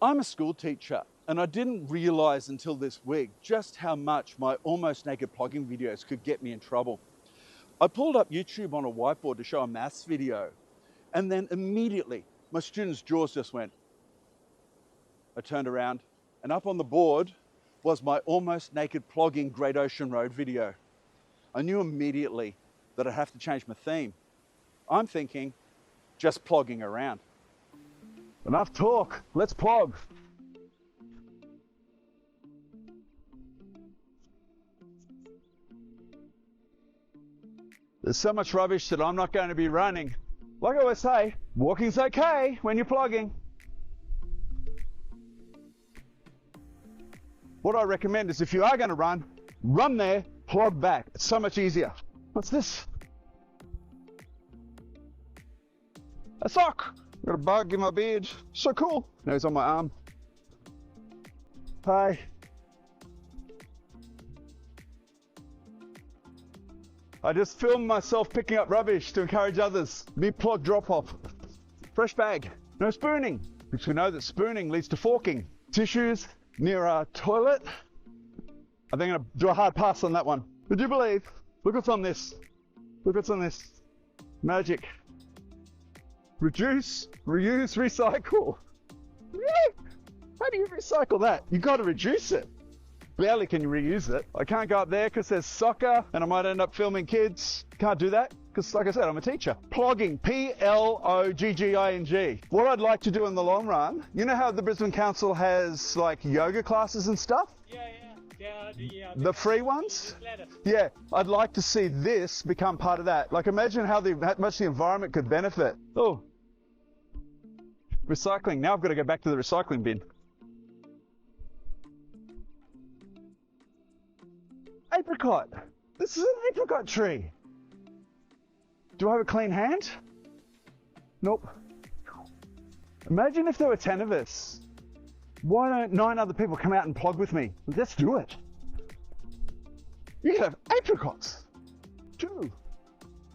I'm a school teacher, and I didn't realize until this week just how much my almost naked plogging videos could get me in trouble. I pulled up YouTube on a whiteboard to show a maths video, and then immediately my students' jaws just went. I turned around, and up on the board was my almost naked plogging Great Ocean Road video. I knew immediately that I'd have to change my theme. I'm thinking, just plogging around. Enough talk, let's plog. There's so much rubbish that I'm not going to be running. Like I always say, walking's okay when you're plogging. What I recommend is if you are going to run there, plog back. It's so much easier. What's this? A sock. Got a bug in my beard. So cool. Now he's on my arm. Hi. I just filmed myself picking up rubbish to encourage others. Mid-plog drop-off. Fresh bag. No spooning, because we know that spooning leads to forking. Tissues near our toilet. I think I'm going to do a hard pass on that one. Would you believe? Look what's on this. Look what's on this. Magic. Reduce, reuse, recycle. How do you recycle that? You've got to reduce it. Barely can you reuse it. I can't go up there because there's soccer and I might end up filming kids. Can't do that because, like I said, I'm a teacher. Plogging, P-L-O-G-G-I-N-G. What I'd like to do in the long run, you know how the Brisbane Council has like yoga classes and stuff? Yeah. The free ones? Yeah, I'd like to see this become part of that. Like imagine how much the environment could benefit. Oh, recycling. Now I've got to go back to the recycling bin. Apricot. This is an apricot tree. Do I have a clean hand? Nope. Imagine if there were 10 of us. Why don't 9 other people come out and plog with me? Let's do it. You can have apricots too.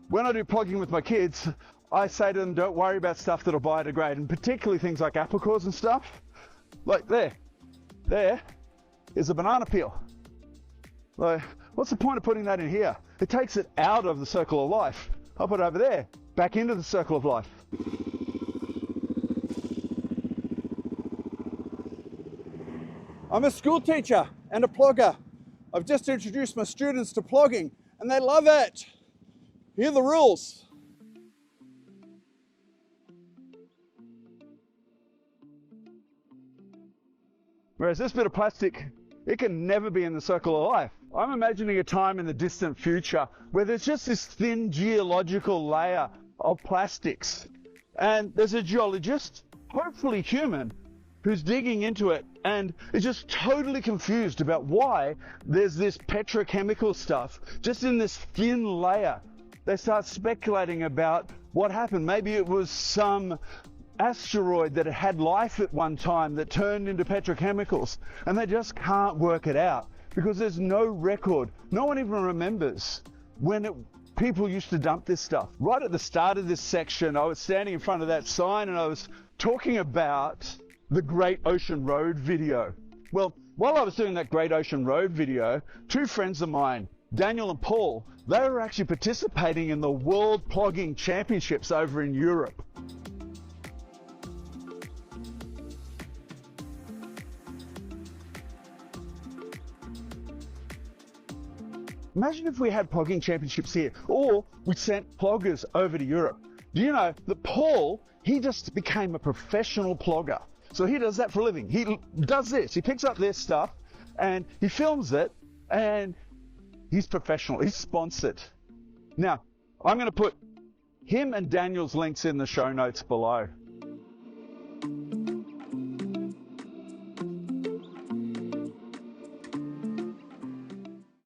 When I do plogging with my kids, I say to them, don't worry about stuff that'll biodegrade, and particularly things like apple cores and stuff. Like there is a banana peel. Like, what's the point of putting that in here? It takes it out of the circle of life. I'll put it over there, back into the circle of life. I'm a school teacher and a plogger. I've just introduced my students to plogging and they love it. Here are the rules. Whereas this bit of plastic, it can never be in the circle of life. I'm imagining a time in the distant future where there's just this thin geological layer of plastics. And there's a geologist, hopefully human, who's digging into it and is just totally confused about why there's this petrochemical stuff just in this thin layer. They start speculating about what happened. Maybe it was some asteroid that had life at one time that turned into petrochemicals, and they just can't work it out because there's no record. No one even remembers when people used to dump this stuff. Right at the start of this section, I was standing in front of that sign and I was talking about the Great Ocean Road video. Well, while I was doing that Great Ocean Road video, 2 friends of mine, Daniel and Paul, they were actually participating in the World Plogging Championships over in Europe. Imagine if we had plogging championships here, or we sent ploggers over to Europe. Do you know that Paul, he just became a professional plogger. So he does that for a living. He does this, he picks up this stuff and he films it and he's professional, he's sponsored. Now, I'm going to put him and Daniel's links in the show notes below.